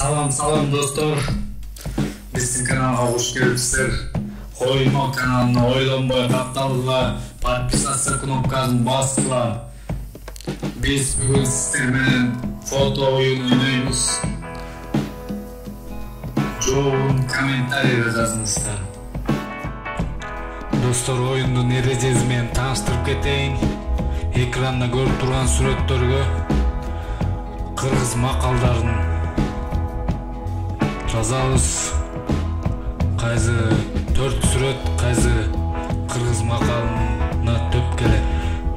Салам достор. Биздин каналга кош келипсиздер. Коймо каналына ойлонбой катталгыла, подписаться кнопкасын баскыла. Биз бүгүн сиздер менен фото оюн ойнойбуз. Жоон комментарийге жазыңыздар. Достор, оюндун эрежеси менен тааныштырып кетейин. Экранда көрүп турган сүрөттөргө кыргыз макалдарын жазабыз. Кайсы 4 сүрөт, кайсы кыргыз макалына төп келет.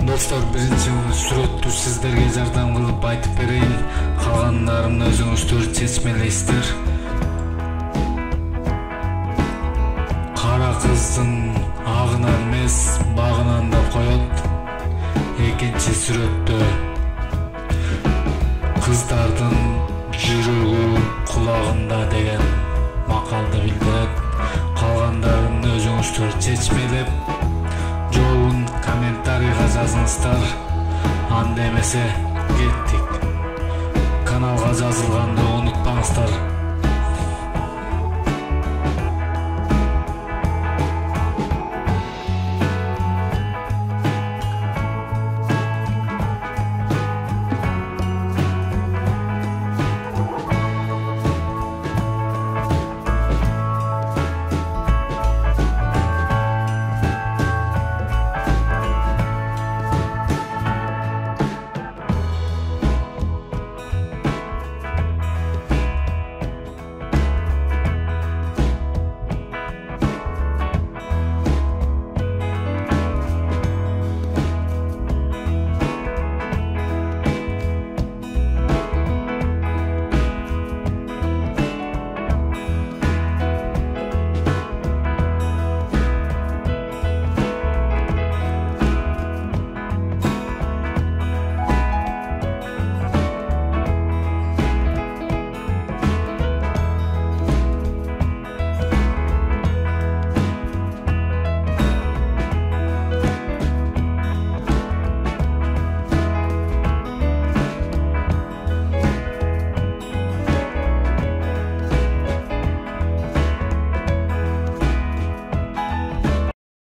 Достор, биринчи сүрөттү сиздерге жардам кылып айтып берейин. Калгандарын өзүңүздөр чечмелейсиздер. Кара кыздын агынан эмес, багынан да коет. Экинчи сүрөттө кыздардын жүрөгү кулагында деген макалды билдирет. Калгандарын өзүңүздөр чечмелеп, жообун комментарийга жазыңыздар. Анда эмесе кеттик. Каналга жазылганды унутпаңыздар.